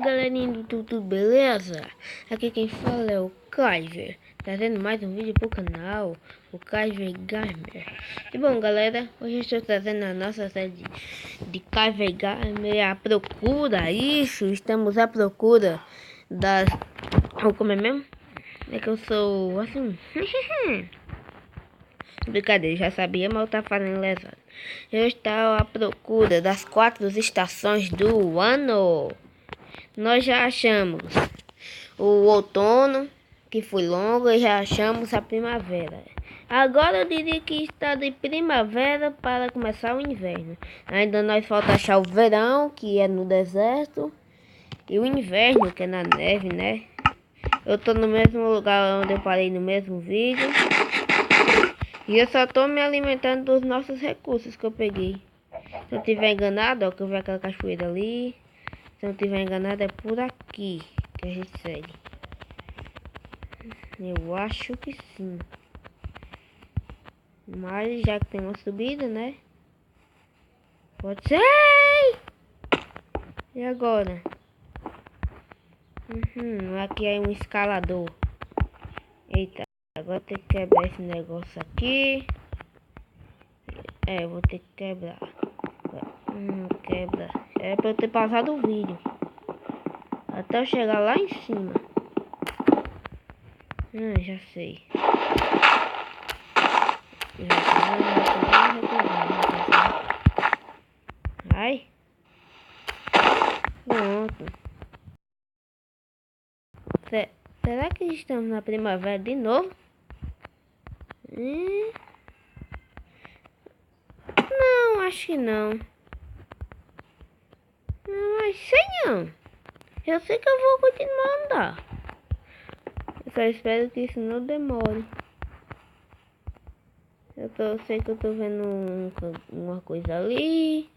galerinha do tudo beleza? Aqui quem fala é o Kyver, trazendo mais um vídeo pro canal, o Kyver Gamer. E bom galera, hoje eu estou trazendo a nossa série de Kyver Gamer à procura, estamos à procura das... Como é mesmo? É que eu sou assim... Brincadeira, já sabia, mas eu tava fazendo lesado. Eu estou à procura das 4 estações do ano. Nós já achamos o outono, que foi longo, e já achamos a primavera. Agora eu diria que está de primavera para começar o inverno. Ainda nós falta achar o verão, que é no deserto, e o inverno, que é na neve, né? Eu tô no mesmo lugar onde eu parei no mesmo vídeo. E eu só tô me alimentando dos nossos recursos que eu peguei. Se eu tiver enganado, ó, que eu vi aquela cachoeira ali. Se eu não tiver enganado, é por aqui que a gente segue. Eu acho que sim. Mas já que tem uma subida, né? Pode ser! E agora? Aqui é um escalador. Eita, agora tem que quebrar esse negócio aqui. É, eu vou ter que quebrar. Quebra. É pra eu ter pausado o vídeo. Até eu chegar lá em cima. Já sei. Ai. Pronto. Será que estamos na primavera de novo? Não, acho que não. Mas sei não. Eu sei que eu vou continuar a andar. Eu só espero que isso não demore. Eu sei que eu tô vendo uma coisa ali.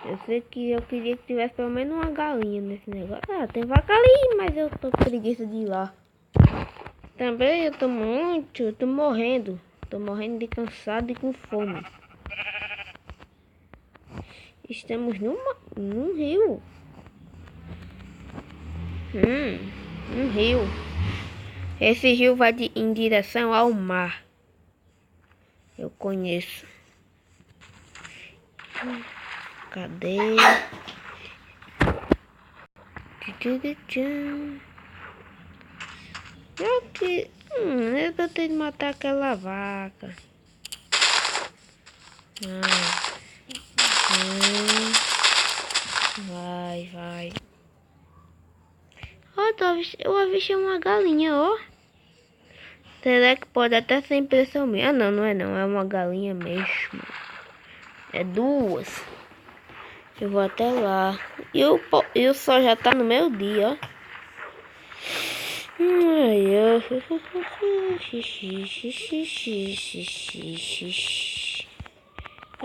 Eu sei que eu queria que tivesse pelo menos uma galinha nesse negócio. Ah, tem vaca ali, mas eu tô com preguiça de ir lá. Também eu tô morrendo. Tô morrendo de cansado e com fome. Estamos num rio. Um rio. Esse rio vai em direção ao mar. Eu conheço. Cadê? Aqui. Eu tô tentando matar aquela vaca. Vai. Eu avistei uma galinha, ó. Será que pode até ser impressão minha? Ah, não é não. É uma galinha mesmo. É duas. Eu vou até lá. E o sol já tá no meio dia, ó.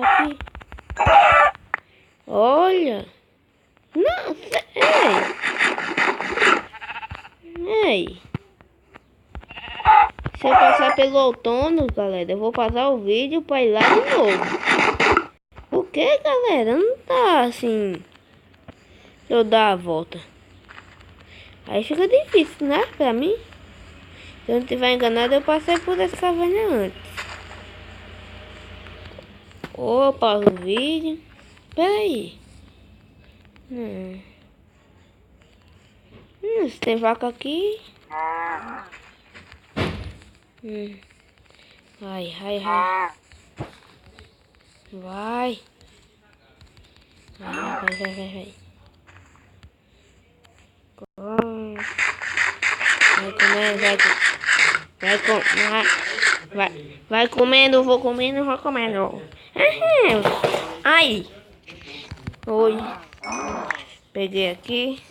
Aqui. Olha. Não, ei. Se eu passar pelo outono, galera, eu vou passar o vídeo pra ir lá de novo. Por que, galera? Não tá assim. Eu dar a volta. Aí fica difícil, né? Pra mim. Se eu não tiver enganado, eu passei por essa caverna antes. Opa, o vídeo. Pera aí. Se tem vaca aqui. Vai. Vai. Vai comendo, vou comendo. Ai. Oi. Peguei aqui.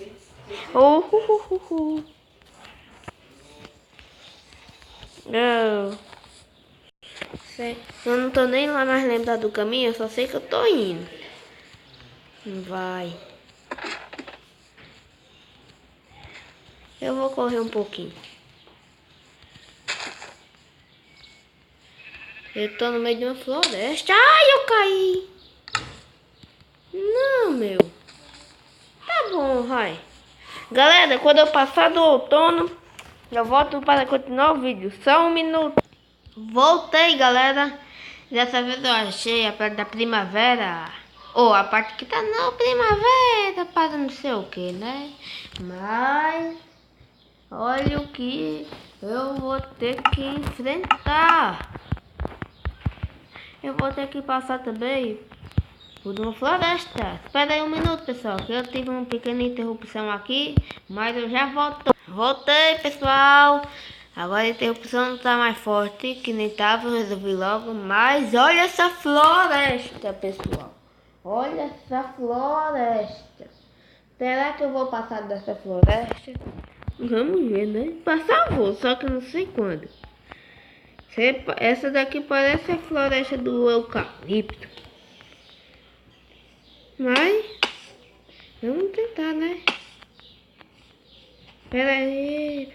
Não. Eu não tô nem lá mais lembrado do caminho, eu só sei que eu tô indo. Vai. Eu vou correr um pouquinho. Eu tô no meio de uma floresta. Ai, eu caí. Não, meu. Galera, quando eu passar do outono, eu volto para continuar o vídeo. Só um minuto. Voltei, galera. Dessa vez eu achei a parte da primavera. Ou a parte que tá na primavera, para não sei o que, né? Mas olha o que eu vou ter que enfrentar. Eu vou ter que passar também por uma floresta. Espera aí um minuto, pessoal, que eu tive uma pequena interrupção aqui, mas eu já volto. Voltei, pessoal. Agora a interrupção não tá mais forte, que nem tava, eu resolvi logo. Mas olha essa floresta, pessoal. Olha essa floresta. Será que eu vou passar dessa floresta? Vamos ver, né? Passar eu vou, só que eu não sei quando. Essa daqui parece a floresta do eucalipto. Mas vamos tentar, né? Peraí.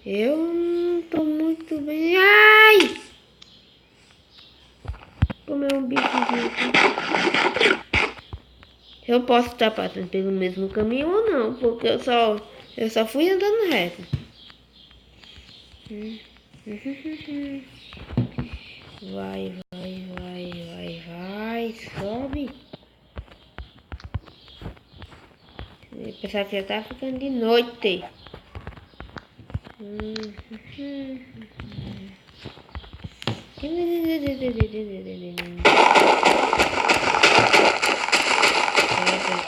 Eu não tô muito bem. Ai! Comer um bichozinho aqui. Eu posso estar passando pelo mesmo caminho ou não, porque eu só fui andando reto. Vai, sobe. Pensar que já tá ficando de noite.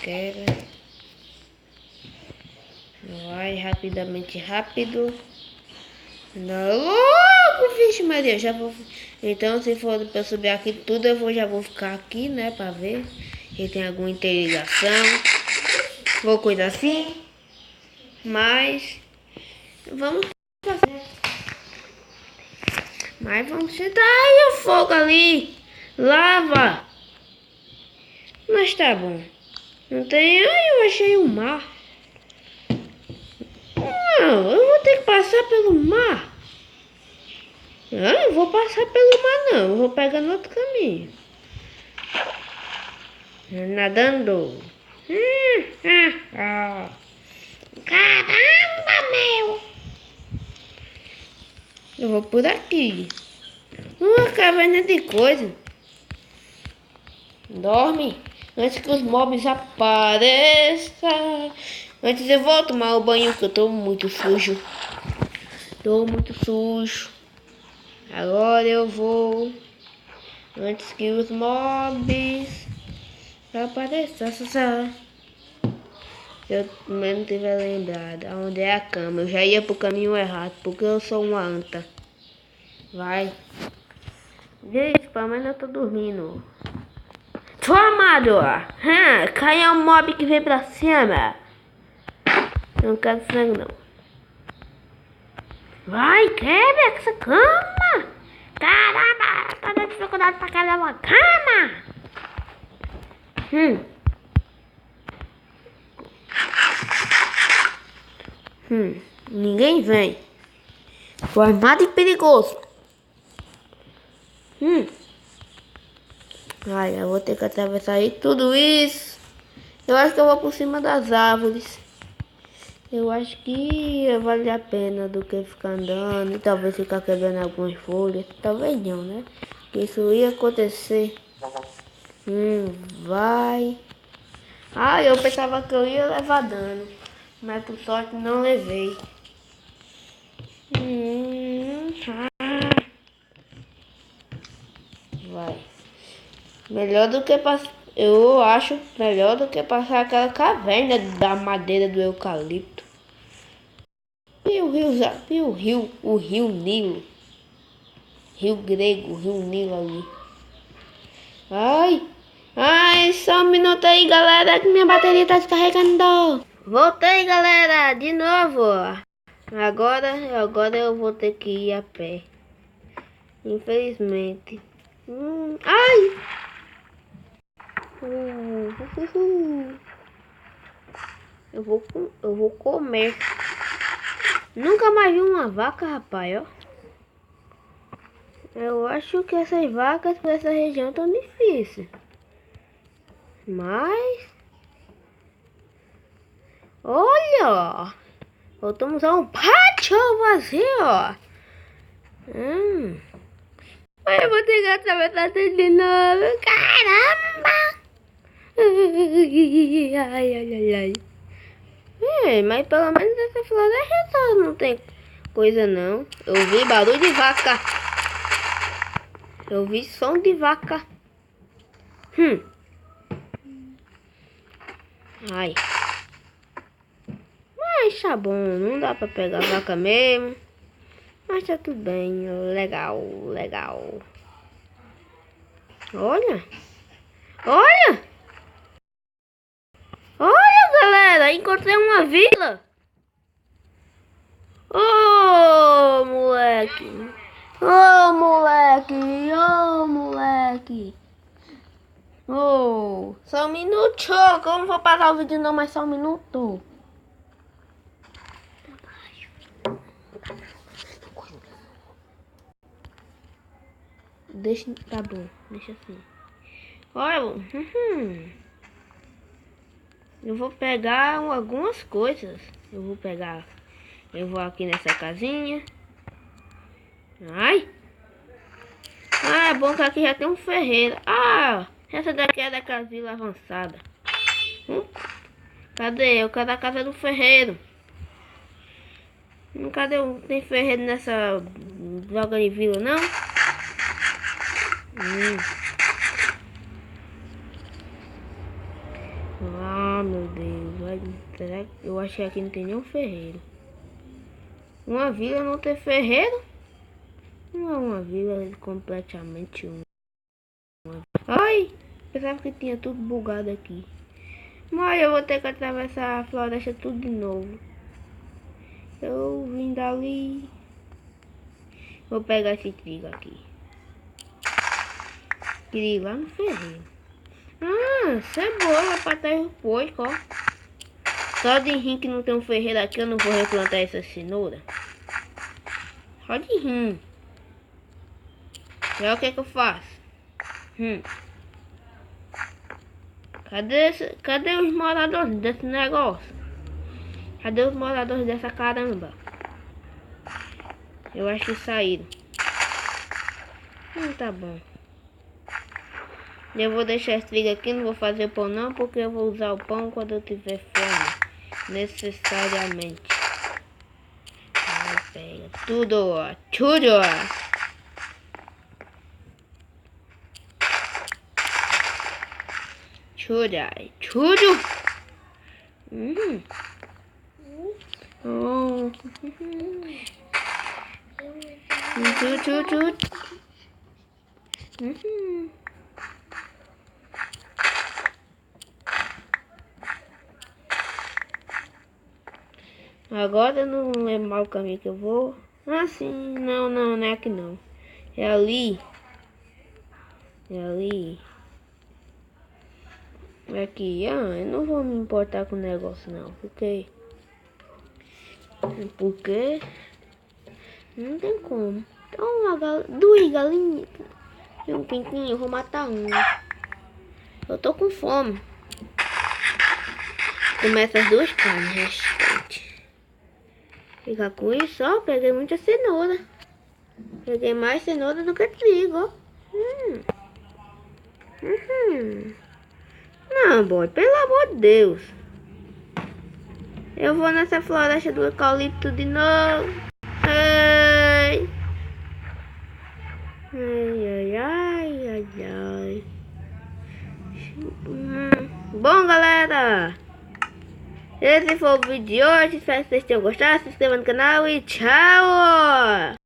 Quebra. Vai rapidamente, rápido. Não, logo, vixe Maria, já vou. Então, se for pra subir aqui tudo, já vou ficar aqui, né, pra ver se tem alguma interligação. Vou cuidar assim. Mas vamos fazer. Mas vamos sentar aí o fogo ali. Lava. Mas tá bom. Não tem. Ai, eu achei o mar. Não, eu vou ter que passar pelo mar. Não, eu vou passar pelo mar não. Eu vou pegar no outro caminho. Nadando. Caramba, meu. Eu vou por aqui. Uma caverna de coisa. Dorme antes que os mobs apareçam. Antes eu vou tomar o banho que eu tô muito sujo. Agora eu vou. Antes que os mobs apareçam. Se eu não tiver lembrado aonde é a cama, eu já ia pro caminho errado, porque eu sou uma anta. Vai. Gente, pelo menos eu tô dormindo. Tô amado. Cai é um mob que vem pra cima. Eu não quero sangue não. Vai, quebra essa cama. Caramba, tô dando dificuldade pra quebrar uma cama. Ninguém vem. Tô armado e perigoso. Ai, eu vou ter que atravessar aí tudo isso. Eu acho que eu vou por cima das árvores. Eu acho que vale a pena do que ficar andando e talvez ficar quebrando algumas folhas. Talvez não, né? Porque isso ia acontecer. Vai. Ah, eu pensava que eu ia levar dano. Mas por sorte não levei. Vai. Melhor do que passar. Eu acho melhor do que passar aquela caverna da madeira do eucalipto. E o rio Nilo. Rio Grego, Rio Nilo ali. Ai, só um minuto aí, galera, que minha bateria tá descarregando. Voltei, galera, de novo. Agora eu vou ter que ir a pé. Infelizmente. Ai! Eu vou comer. Nunca mais vi uma vaca, rapaz, ó. Eu acho que essas vacas pra essa região tão difíceis. Mas... olha! Voltamos a um pátio vazio, ó. Eu vou ter que atravessar tudo de novo. Caramba! Ai. Mas pelo menos essa floresta só não tem coisa não. Eu vi barulho de vaca. Eu vi som de vaca. Ai. Mas tá bom, não dá pra pegar vaca mesmo. Mas tá tudo bem, legal. Olha, galera, encontrei uma vila. Ô, moleque. Só um minuto, que eu não vou parar o vídeo não, mas só um minuto. Deixa, tá bom, deixa assim. Olha, eu vou pegar algumas coisas. Eu vou aqui nessa casinha. É bom que aqui já tem um ferreiro. Essa daqui é daquela vila avançada. Cadê? Eu quero a casa do ferreiro. Cadê? Tem ferreiro nessa droga de vila, não? Meu Deus. Será que eu acho que aqui não tem nenhum ferreiro? Uma vila não tem ferreiro? Não é uma vila completamente pensava que tinha tudo bugado aqui. Mas eu vou ter que atravessar a floresta tudo de novo. Eu vim dali. Vou pegar esse trigo aqui. Queria ir lá no ferreiro. Cebola pra ter o porco, ó. Só de rim que não tem um ferreiro aqui, eu não vou replantar essa cenoura. Só de rim. E aí o que eu faço? Cadê os moradores desse negócio? Cadê os moradores dessa caramba? Eu acho que saíram. Tá bom. Eu vou deixar esse trigo aqui, não vou fazer pão não, porque eu vou usar o pão quando eu tiver fome. Necessariamente. Pega tudo, ó. Tudo. Agora eu não lembro mais o caminho que eu vou. Sim, não é aqui não. É ali. É aqui. Eu não vou me importar com o negócio não. Porque não tem como. Então, duas galinhas e um pintinho, eu vou matar um. Eu tô com fome. Começa as duas carnes restantes. Fica com isso, ó. Peguei muita cenoura. Peguei mais cenoura do que trigo, ó. Não, boy, pelo amor de Deus. Eu vou nessa floresta do eucalipto de novo. Ai. Bom, galera, esse foi o vídeo de hoje. Espero que vocês tenham gostado. Se inscreva no canal e tchau!